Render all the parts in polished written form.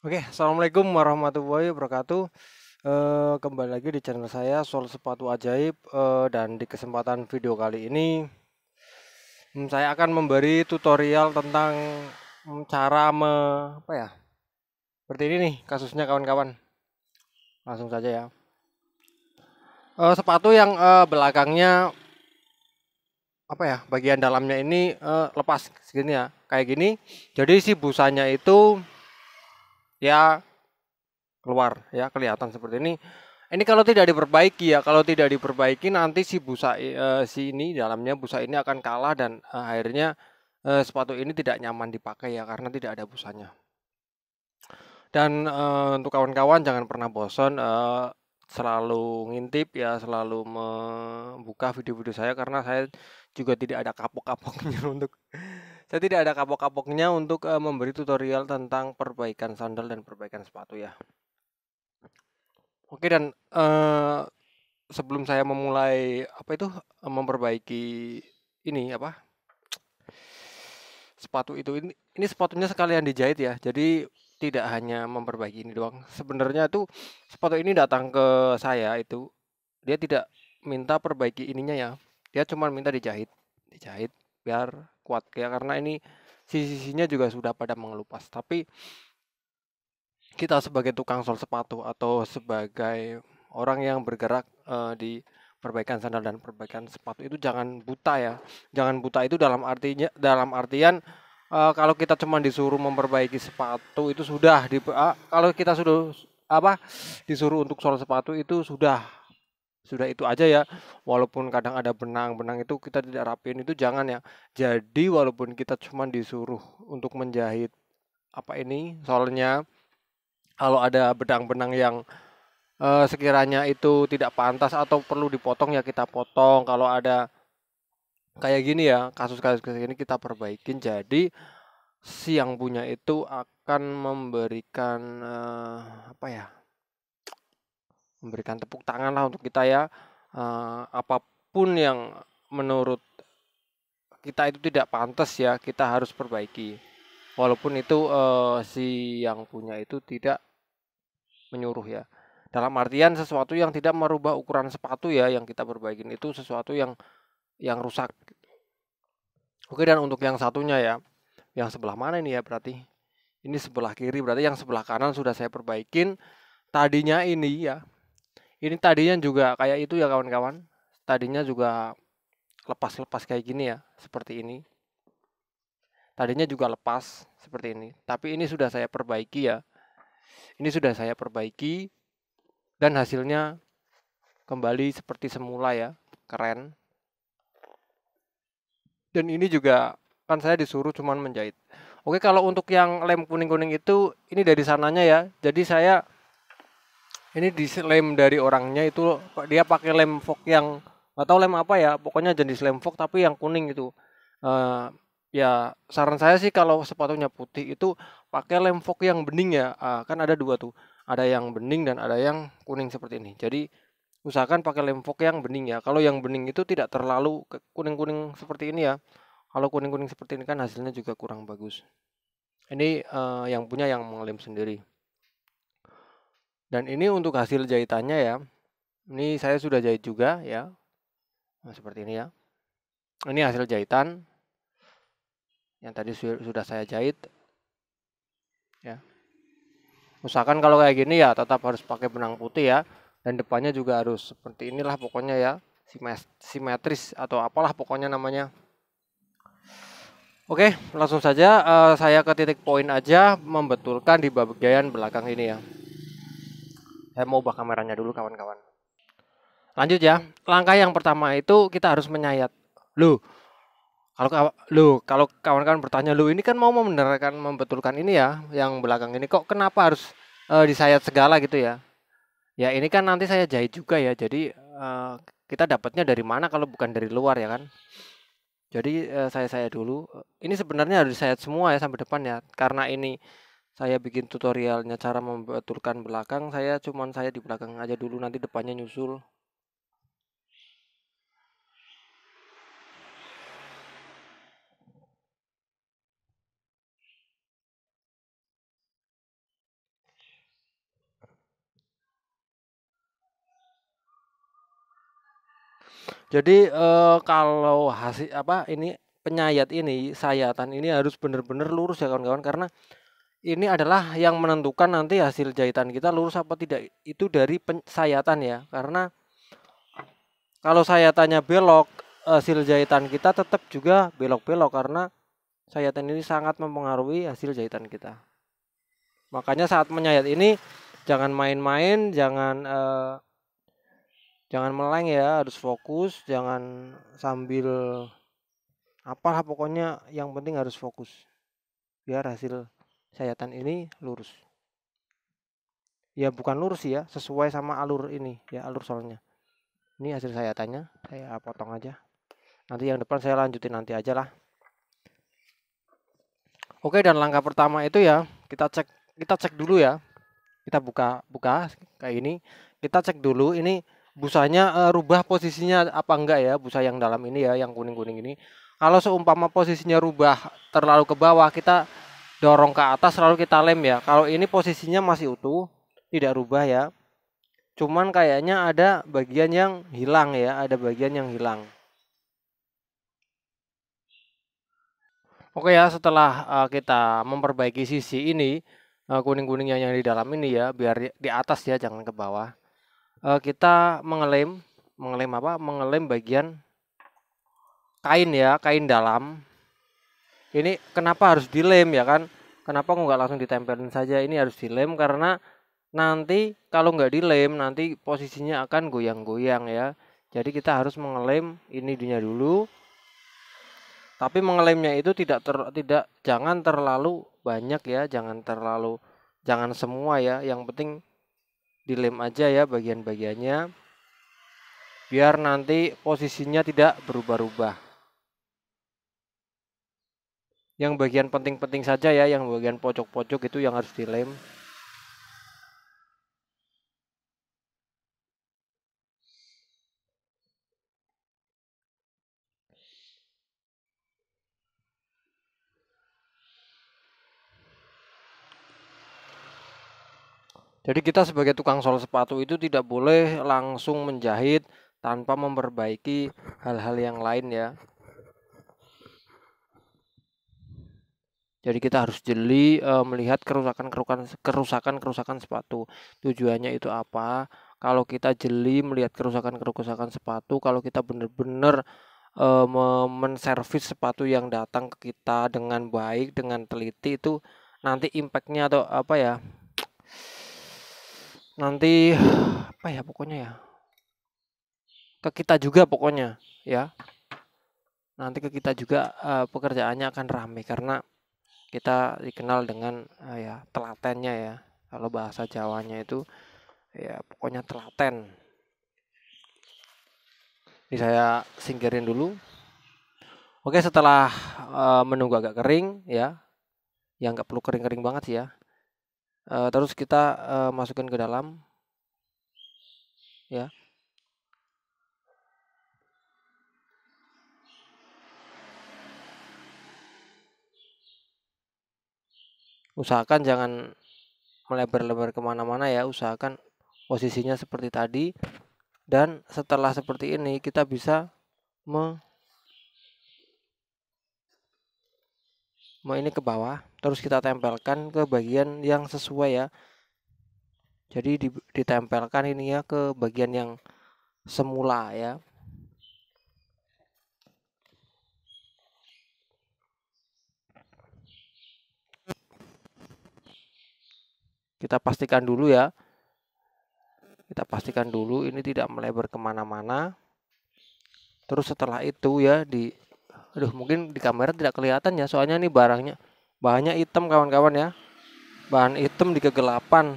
Oke, assalamualaikum warahmatullahi wabarakatuh. Kembali lagi di channel saya Sol Sepatu Ajaib, dan di kesempatan video kali ini saya akan memberi tutorial tentang cara apa ya? Seperti ini nih kasusnya kawan-kawan. Langsung saja ya. Sepatu yang belakangnya apa ya? Bagian dalamnya ini lepas segini ya, kayak gini. Jadi si busanya itu ya keluar ya, kelihatan seperti ini. Ini kalau tidak diperbaiki ya, kalau tidak diperbaiki nanti si busa si ini dalamnya busa ini akan kalah dan akhirnya sepatu ini tidak nyaman dipakai ya karena tidak ada busanya. Dan untuk kawan-kawan jangan pernah bosan selalu ngintip ya, selalu membuka video-video saya karena saya juga tidak ada kapok-kapoknya untuk saya tidak ada kapok-kapoknya untuk memberi tutorial tentang perbaikan sandal dan perbaikan sepatu ya. Oke dan sebelum saya memulai apa itu memperbaiki ini apa sepatu itu ini sepatunya sekalian dijahit ya. Jadi tidak hanya memperbaiki ini doang. Sebenarnya tuh sepatu ini datang ke saya itu dia tidak minta perbaiki ininya ya. Dia cuma minta dijahit, dijahit biar kuat ya karena ini sisi-sisinya juga sudah pada mengelupas. Tapi kita sebagai tukang sol sepatu atau sebagai orang yang bergerak di perbaikan sandal dan perbaikan sepatu itu jangan buta ya. Jangan buta itu dalam artian kalau kita cuma disuruh memperbaiki sepatu itu sudah kalau kita sudah apa disuruh untuk sol sepatu itu sudah itu aja ya. Walaupun kadang ada benang-benang itu kita tidak rapiin itu jangan ya. Jadi walaupun kita cuma disuruh untuk menjahit apa ini solnya, kalau ada benang-benang yang sekiranya itu tidak pantas atau perlu dipotong ya kita potong. Kalau ada kayak gini ya, kasus-kasus kayak gini kita perbaikin. Jadi si yang punya itu akan memberikan apa ya? Memberikan tepuk tangan lah untuk kita ya. Apapun yang menurut kita itu tidak pantas ya, kita harus perbaiki. Walaupun itu si yang punya itu tidak menyuruh ya. Dalam artian sesuatu yang tidak merubah ukuran sepatu ya yang kita perbaikin itu sesuatu yang rusak. Oke dan untuk yang satunya ya, yang sebelah mana ini ya berarti? Ini sebelah kiri berarti yang sebelah kanan sudah saya perbaikin. Tadinya ini ya, ini tadinya juga kayak itu ya kawan-kawan. Tadinya juga lepas-lepas kayak gini ya, seperti ini. Tadinya juga lepas seperti ini. Tapi ini sudah saya perbaiki ya. Ini sudah saya perbaiki dan hasilnya kembali seperti semula ya, keren. Dan ini juga kan saya disuruh cuman menjahit. Oke, kalau untuk yang lem kuning-kuning itu ini dari sananya ya. Jadi saya ini di lem dari orangnya itu dia pakai lem fog yang nggak tahu lem apa ya, pokoknya jenis lem fog tapi yang kuning itu. Eh, ya saran saya sih kalau sepatunya putih itu pakai lem fog yang bening ya. Kan ada dua tuh, ada yang bening dan ada yang kuning seperti ini. Jadi usahakan pakai lem fog yang bening ya. Kalau yang bening itu tidak terlalu kuning-kuning seperti ini ya. Kalau kuning-kuning seperti ini kan hasilnya juga kurang bagus. Ini yang punya yang mengelem sendiri. Dan ini untuk hasil jahitannya ya. Ini saya sudah jahit juga ya. Nah, seperti ini ya. Ini hasil jahitan yang tadi sudah saya jahit ya. Usahakan kalau kayak gini ya tetap harus pakai benang putih ya. Dan depannya juga harus seperti inilah pokoknya ya. Simetris atau apalah pokoknya namanya. Oke, langsung saja saya ke titik poin aja membetulkan di bagian belakang ini ya. Saya mau ubah kameranya dulu kawan-kawan. Lanjut ya. Langkah yang pertama itu kita harus menyayat. Loh, kalau kawan-kawan bertanya, "Loh, ini kan mau membenarkan membetulkan ini ya, yang belakang ini kok kenapa harus disayat segala gitu ya?" Ya, ini kan nanti saya jahit juga ya. Jadi kita dapatnya dari mana kalau bukan dari luar ya kan? Jadi saya dulu. Ini sebenarnya harus disayat semua ya sampai depan ya. Karena ini saya bikin tutorialnya cara membetulkan belakang, saya di belakang aja dulu, nanti depannya nyusul. Jadi kalau hasil apa ini penyayat ini, sayatan ini harus benar-benar lurus ya kawan-kawan, karena ini adalah yang menentukan nanti hasil jahitan kita lurus apa tidak itu dari sayatan ya. Karena kalau sayatannya belok, hasil jahitan kita tetap juga belok-belok karena sayatan ini sangat mempengaruhi hasil jahitan kita. Makanya saat menyayat ini jangan main-main, jangan meleng ya, harus fokus, jangan sambil apalah, pokoknya yang penting harus fokus biar hasil sayatan ini lurus. Ya bukan lurus ya, sesuai sama alur ini ya, alur solnya. Ini hasil sayatannya, saya potong aja. Nanti yang depan saya lanjutin nanti aja lah. Oke, dan langkah pertama itu ya kita cek dulu ya. Kita buka kayak ini. Kita cek dulu ini busanya rubah posisinya apa enggak ya, busa yang dalam ini ya, yang kuning-kuning ini. Kalau seumpama posisinya rubah terlalu ke bawah, kita dorong ke atas lalu kita lem ya. Kalau ini posisinya masih utuh, tidak rubah ya. Cuman kayaknya ada bagian yang hilang ya, ada bagian yang hilang. Oke ya, setelah kita memperbaiki sisi ini, kuning-kuningnya yang di dalam ini ya, biar di atas ya, jangan ke bawah. Kita mengelem apa? Mengelem bagian kain ya, kain dalam. Ini kenapa harus dilem ya kan? Kenapa nggak langsung ditempelin saja? Ini harus dilem karena nanti kalau nggak dilem nanti posisinya akan goyang-goyang ya. Jadi kita harus mengelem ini dulu. Tapi mengelemnya itu tidak jangan terlalu banyak ya, jangan semua ya. Yang penting dilem aja ya bagian-bagiannya biar nanti posisinya tidak berubah-ubah. Yang bagian penting-penting saja ya, yang bagian pojok-pojok itu yang harus dilem. Jadi kita sebagai tukang sol sepatu itu tidak boleh langsung menjahit tanpa memperbaiki hal-hal yang lain ya. Jadi kita harus jeli melihat kerusakan sepatu. Tujuannya itu apa? Kalau kita jeli melihat kerusakan sepatu, kalau kita benar-benar menservis sepatu yang datang ke kita dengan baik, dengan teliti, itu nanti impactnya atau apa ya? Nanti apa ya pokoknya ya? Ke kita juga pokoknya ya. Nanti ke kita juga pekerjaannya akan ramai karena kita dikenal dengan ya telatennya ya. Kalau bahasa Jawanya itu ya pokoknya telaten. Ini saya singkirin dulu. Oke, setelah menunggu agak kering ya, yang nggak perlu kering-kering banget sih ya. Terus kita masukin ke dalam ya. Usahakan jangan melebar-lebar kemana-mana ya. Usahakan posisinya seperti tadi. Dan setelah seperti ini kita bisa ini ke bawah, terus kita tempelkan ke bagian yang sesuai ya. Jadi ditempelkan ini ya ke bagian yang semula ya. Kita pastikan dulu ya. Kita pastikan dulu ini tidak melebar kemana-mana. Terus setelah itu ya mungkin di kamera tidak kelihatan ya, soalnya ini bahannya hitam kawan-kawan ya. Bahan hitam di kegelapan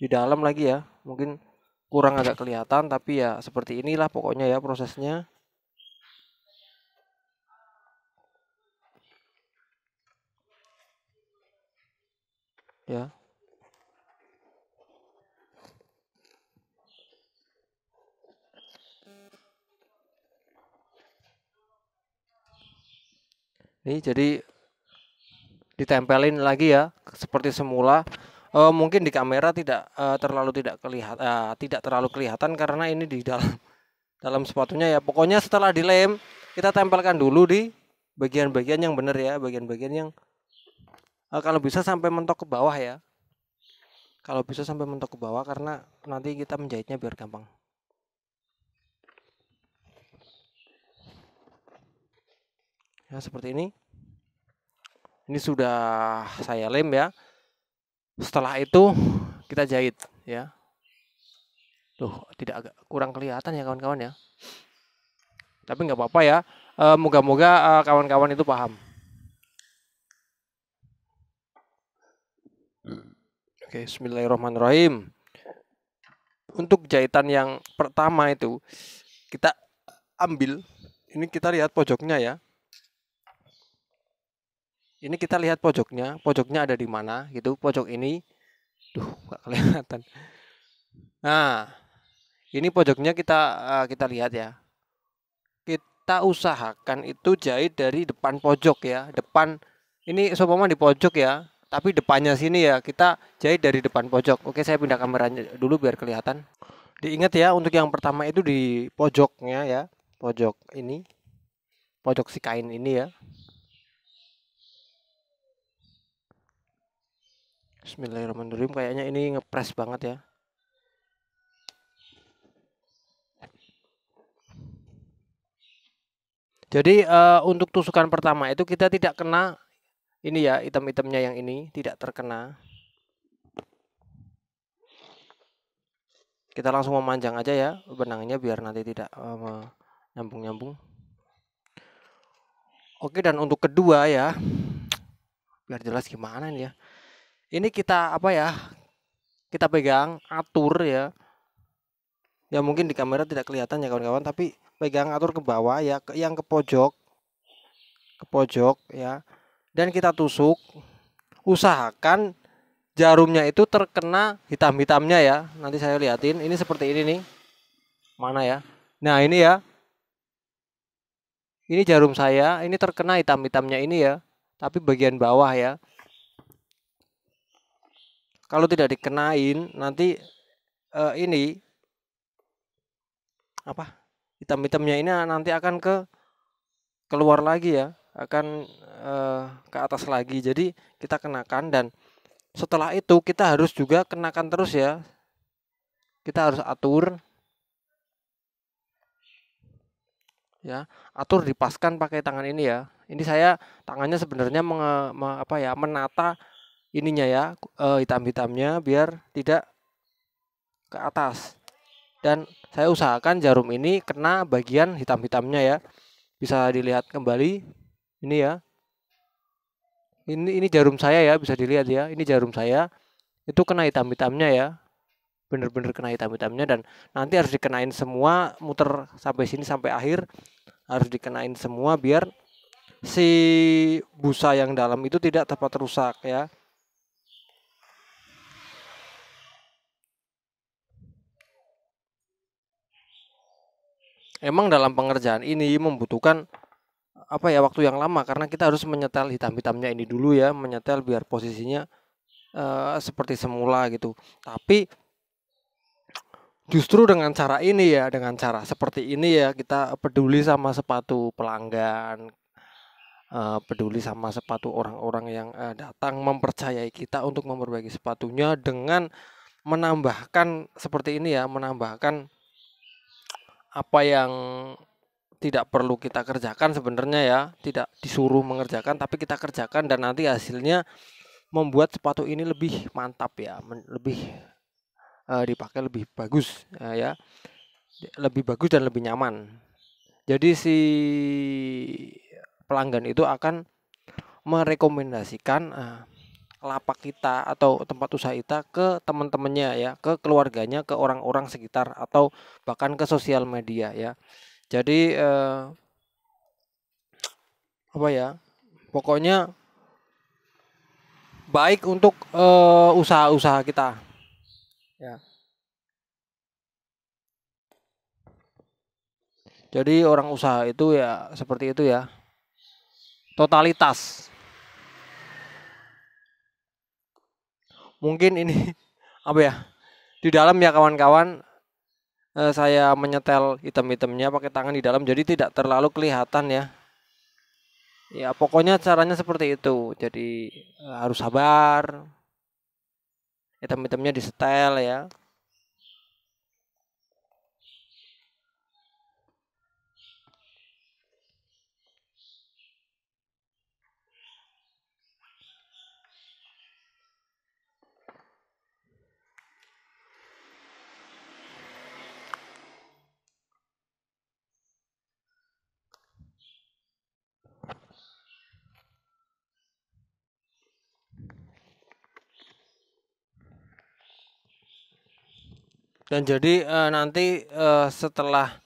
di dalam lagi ya. Mungkin kurang agak kelihatan, tapi ya seperti inilah pokoknya ya prosesnya. ya. Ini jadi ditempelin lagi ya seperti semula. Mungkin di kamera tidak terlalu kelihatan karena ini di dalam sepatunya ya. Pokoknya setelah dilem kita tempelkan dulu di bagian-bagian yang benar ya, bagian-bagian yang kalau bisa sampai mentok ke bawah ya. Kalau bisa sampai mentok ke bawah karena nanti kita menjahitnya biar gampang. Ya seperti ini. Ini sudah saya lem ya. Setelah itu kita jahit ya. Tuh, tidak agak kurang kelihatan ya kawan-kawan ya. Tapi nggak apa-apa ya. Moga-moga kawan-kawan itu paham. Oke, bismillahirrahmanirrahim. Untuk jahitan yang pertama itu kita ambil, ini kita lihat pojoknya ya. Ini kita lihat pojoknya ada di mana gitu. Pojok ini, nggak kelihatan. Nah, ini pojoknya kita lihat ya. Kita usahakan itu jahit dari depan pojok ya. Depan ini seumpama di pojok ya, tapi depannya sini ya. Kita jahit dari depan pojok. Oke, saya pindah kameranya dulu biar kelihatan. Diingat ya, untuk yang pertama itu di pojoknya ya. Pojok ini. Pojok si kain ini ya. Bismillahirrahmanirrahim. Kayaknya ini ngepres banget ya. Jadi untuk tusukan pertama itu kita tidak kena ini ya, item-itemnya yang ini tidak terkena. Kita langsung memanjang aja ya benangnya biar nanti tidak nyambung-nyambung. Oke, dan untuk kedua ya, biar jelas gimana nih ya. Ini kita apa ya? Kita pegang, atur ya. Ya mungkin di kamera tidak kelihatan ya kawan-kawan, tapi pegang atur ke bawah ya, yang ke pojok ya. Dan kita tusuk. Usahakan jarumnya itu terkena hitam-hitamnya ya. Nanti saya liatin. Ini seperti ini nih. Mana ya? Nah, ini ya. Ini jarum saya, ini terkena hitam-hitamnya ini ya. Tapi bagian bawah ya. Kalau tidak dikenain nanti ini apa? Hitam-hitamnya ini nanti akan keluar lagi ya. Akan ke atas lagi. Jadi kita kenakan dan setelah itu kita harus juga kenakan terus ya. Kita harus atur ya, atur dipaskan pakai tangan ini ya. Ini saya tangannya sebenarnya menata ininya ya, hitam-hitamnya biar tidak ke atas. Dan saya usahakan jarum ini kena bagian hitam-hitamnya ya. Bisa dilihat kembali ini ya. Ini jarum saya ya, bisa dilihat ya. Ini jarum saya itu kena hitam-hitamnya ya. Bener-bener kena hitam-hitamnya dan nanti harus dikenain semua, muter sampai sini sampai akhir. Harus dikenain semua biar si busa yang dalam itu tidak dapat rusak ya. Emang dalam pengerjaan ini membutuhkan waktu yang lama karena kita harus menyetel hitam-hitamnya ini dulu ya, menyetel biar posisinya seperti semula gitu. Tapi justru dengan cara ini ya, dengan cara seperti ini ya, kita peduli sama sepatu pelanggan, peduli sama sepatu orang-orang yang datang mempercayai kita untuk memperbaiki sepatunya dengan menambahkan seperti ini ya, menambahkan apa yang tidak perlu kita kerjakan sebenarnya ya, tidak disuruh mengerjakan tapi kita kerjakan dan nanti hasilnya membuat sepatu ini lebih mantap ya, lebih dipakai lebih bagus ya, lebih bagus dan lebih nyaman. Jadi si pelanggan itu akan merekomendasikan lapak kita atau tempat usaha kita ke teman-temannya ya, ke keluarganya, ke orang-orang sekitar atau bahkan ke sosial media ya. Jadi pokoknya baik untuk usaha-usaha kita ya. Jadi orang usaha itu ya seperti itu ya, totalitas. Mungkin ini apa ya, di dalam ya kawan-kawan, saya menyetel item-itemnya pakai tangan di dalam jadi tidak terlalu kelihatan ya. Ya pokoknya caranya seperti itu. Jadi harus sabar, item-itemnya di setel ya. Dan jadi nanti setelah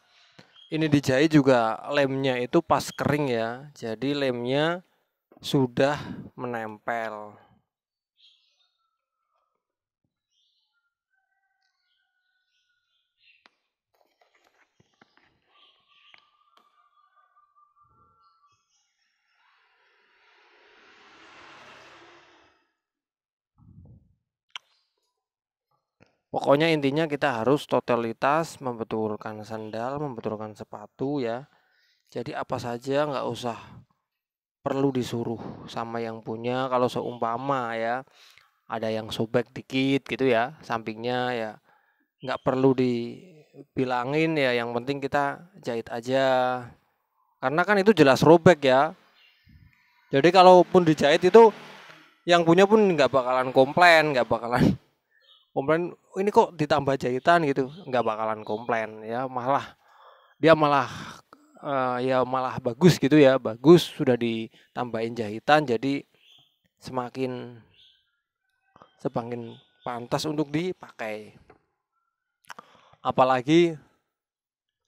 ini dijahit juga lemnya itu pas kering ya. Jadi lemnya sudah menempel. Pokoknya intinya kita harus totalitas membetulkan sandal, membetulkan sepatu ya. Jadi apa saja nggak usah perlu disuruh sama yang punya. Kalau seumpama ya ada yang sobek dikit gitu ya sampingnya ya, nggak perlu dibilangin ya. Yang penting kita jahit aja. Karena kan itu jelas robek ya. Jadi kalaupun dijahit itu yang punya pun nggak bakalan komplain, nggak bakalan komplain, "Oh, ini kok ditambah jahitan gitu," nggak bakalan komplain ya, malah dia malah ya malah bagus gitu ya, bagus sudah ditambahin jahitan jadi semakin semakin pantas untuk dipakai. Apalagi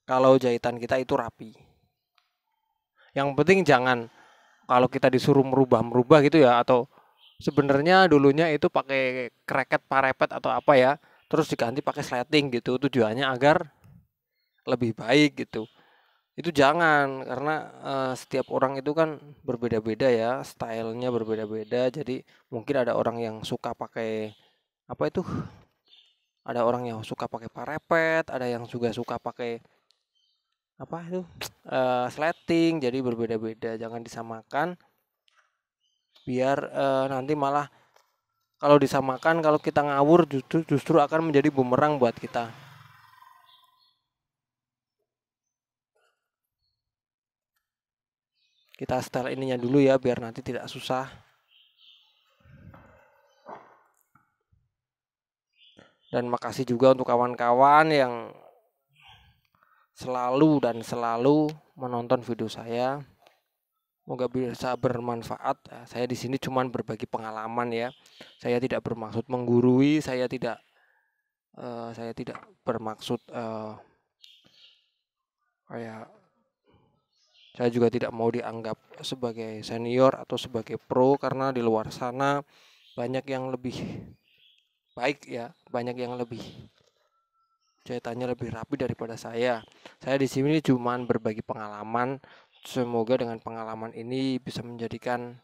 kalau jahitan kita itu rapi. Yang penting jangan kalau kita disuruh merubah-merubah gitu ya, atau sebenarnya dulunya itu pakai kreket parepet atau apa ya, terus diganti pakai sleting gitu, tujuannya agar lebih baik gitu. Itu jangan, karena setiap orang itu kan berbeda-beda ya, stylenya berbeda-beda. Jadi mungkin ada orang yang suka pakai apa itu? Ada orang yang suka pakai parepet, ada yang juga suka pakai apa itu? Sleting. Jadi berbeda-beda, jangan disamakan biar nanti malah kalau disamakan, kalau kita ngawur justru akan menjadi bumerang buat kita. Kita setel ininya dulu ya biar nanti tidak susah. Dan makasih juga untuk kawan-kawan yang selalu menonton video saya. Semoga bisa bermanfaat. Saya di sini cuma berbagi pengalaman ya. Saya tidak bermaksud menggurui, saya tidak bermaksud kayak saya juga tidak mau dianggap sebagai senior atau sebagai pro, karena di luar sana banyak yang lebih baik ya, banyak yang lebih jahitannya lebih rapi daripada saya. Saya di sini cuma berbagi pengalaman. Semoga dengan pengalaman ini bisa menjadikan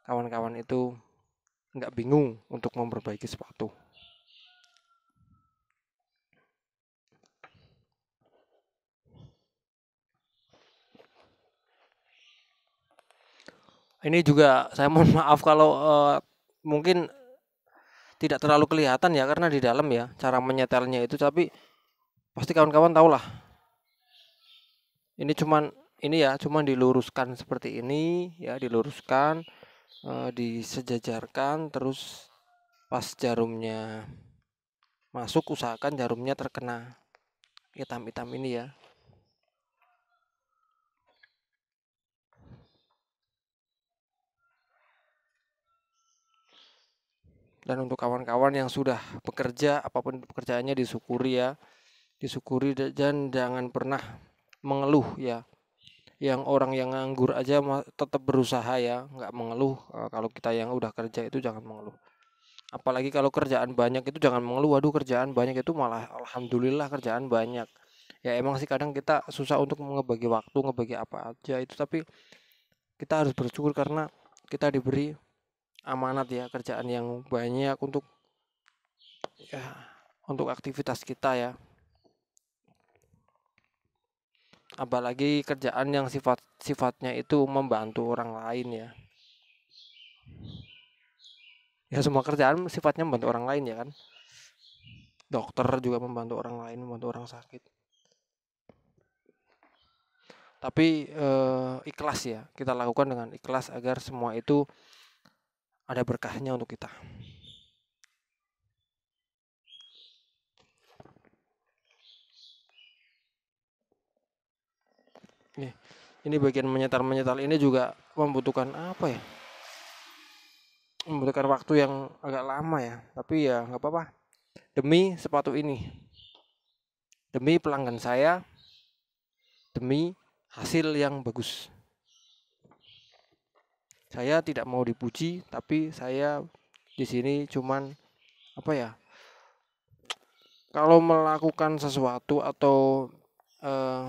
kawan-kawan itu nggak bingung untuk memperbaiki sepatu. Ini juga saya mohon maaf kalau mungkin tidak terlalu kelihatan ya karena di dalam ya cara menyetelnya itu, tapi pasti kawan-kawan tahu lah. Ini cuman diluruskan seperti ini ya, diluruskan, disejajarkan, terus pas jarumnya masuk usahakan jarumnya terkena hitam-hitam ini ya. Dan untuk kawan-kawan yang sudah bekerja, apapun pekerjaannya disyukuri ya, disyukuri dan jangan pernah mengeluh ya. yang orang yang nganggur aja tetap berusaha ya, nggak mengeluh. Kalau kita yang udah kerja itu jangan mengeluh. Apalagi kalau kerjaan banyak itu jangan mengeluh, waduh kerjaan banyak itu malah alhamdulillah kerjaan banyak. Ya emang sih kadang kita susah untuk ngebagi waktu, ngebagi apa aja itu, tapi kita harus bersyukur karena kita diberi amanat ya kerjaan yang banyak ya untuk aktivitas kita ya. Apalagi kerjaan yang sifatnya itu membantu orang lain ya. Ya semua kerjaan sifatnya membantu orang lain ya kan. Dokter juga membantu orang lain, membantu orang sakit. Tapi ikhlas ya, kita lakukan dengan ikhlas agar semua itu ada berkahnya untuk kita. Nih, ini bagian menyetar-menyetar ini juga membutuhkan apa ya? Membutuhkan waktu yang agak lama ya. Tapi ya nggak apa-apa. Demi sepatu ini, demi pelanggan saya, demi hasil yang bagus. Saya tidak mau dipuji, tapi saya di sini cuman apa ya? Kalau melakukan sesuatu atau eh,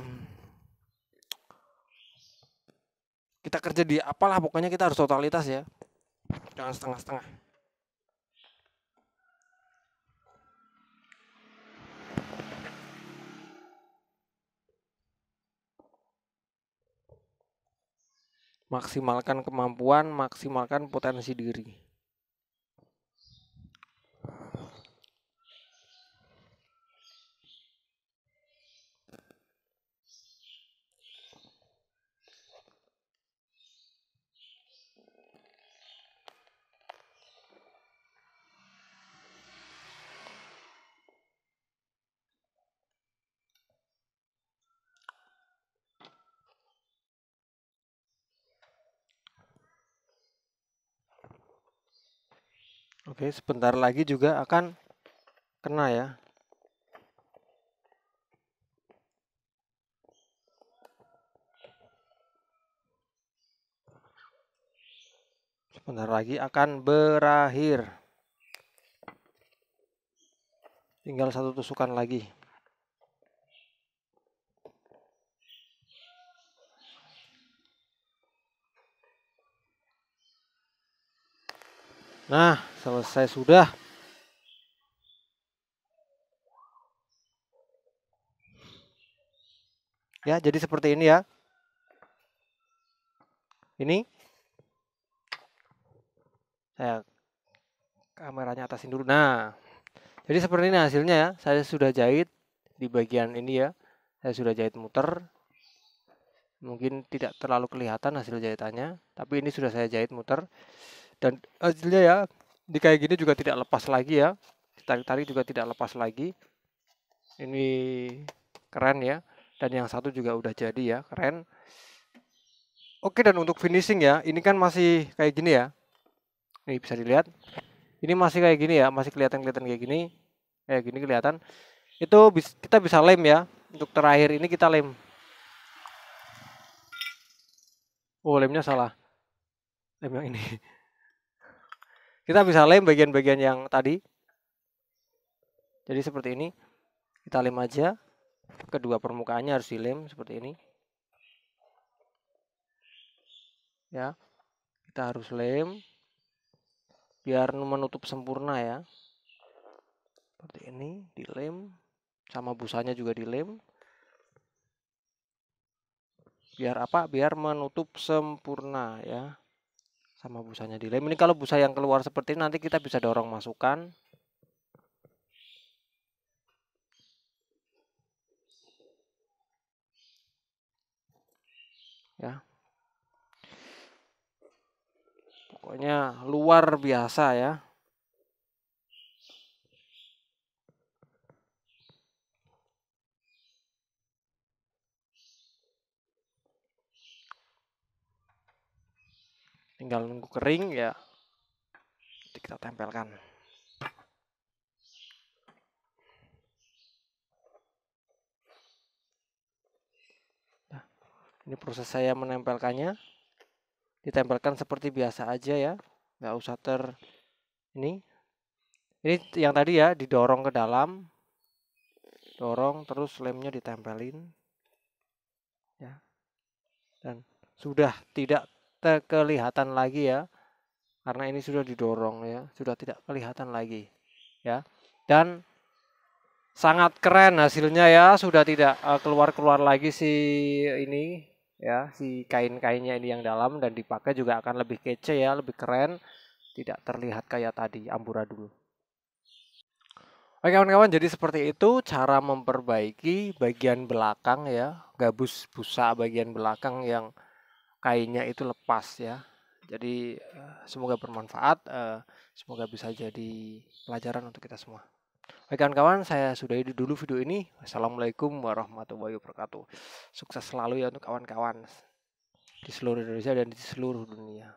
kita kerja di apalah pokoknya kita harus totalitas ya, jangan setengah-setengah. Maksimalkan kemampuan, maksimalkan potensi diri. Oke, sebentar lagi juga akan kena ya. Sebentar lagi akan berakhir. Tinggal satu tusukan lagi. Nah, selesai sudah. Ya, jadi seperti ini ya. Ini saya kameranya atasin dulu. Nah, jadi seperti ini hasilnya ya. Saya sudah jahit di bagian ini ya. Saya sudah jahit muter. Mungkin tidak terlalu kelihatan hasil jahitannya, tapi ini sudah saya jahit muter. Dan hasilnya ya, di kayak gini juga tidak lepas lagi ya. Tarik-tarik juga tidak lepas lagi. Ini keren ya. Dan yang satu juga udah jadi ya, keren. Oke, dan untuk finishing ya, ini kan masih kayak gini ya. Ini bisa dilihat. Ini masih kayak gini ya, masih kelihatan-kelihatan kayak gini. Kayak gini kelihatan. Itu kita bisa lem ya. Untuk terakhir ini kita lem. Oh, lemnya salah. Lem yang ini. Kita bisa lem bagian-bagian yang tadi. Jadi seperti ini. Kita lem aja. Kedua permukaannya harus dilem seperti ini. Ya. Kita harus lem biar menutup sempurna ya. Seperti ini, dilem. Sama busanya juga dilem. Biar apa? Biar menutup sempurna ya. Sama busanya dilem. Ini kalau busa yang keluar seperti ini nanti kita bisa dorong masukkan. Ya. Pokoknya luar biasa ya. Tinggal nunggu kering ya. Kita tempelkan. Ini proses saya menempelkannya. Ditempelkan seperti biasa aja ya, nggak usah ini. Ini yang tadi ya, didorong ke dalam, dorong terus lemnya ditempelin ya, dan sudah tidak kelihatan lagi ya, karena ini sudah didorong ya, sudah tidak kelihatan lagi ya, dan sangat keren hasilnya ya, sudah tidak keluar-keluar lagi si ini ya, si kain-kainnya ini yang dalam, dan dipakai juga akan lebih kece ya, lebih keren, tidak terlihat kayak tadi amburadul. Oke kawan-kawan, jadi seperti itu cara memperbaiki bagian belakang ya, gabus busa bagian belakang yang kainnya itu lepas ya. Jadi semoga bermanfaat, semoga bisa jadi pelajaran untuk kita semua. Oke kawan-kawan, saya sudahi dulu video ini. Wassalamualaikum warahmatullahi wabarakatuh. Sukses selalu ya untuk kawan-kawan di seluruh Indonesia dan di seluruh dunia.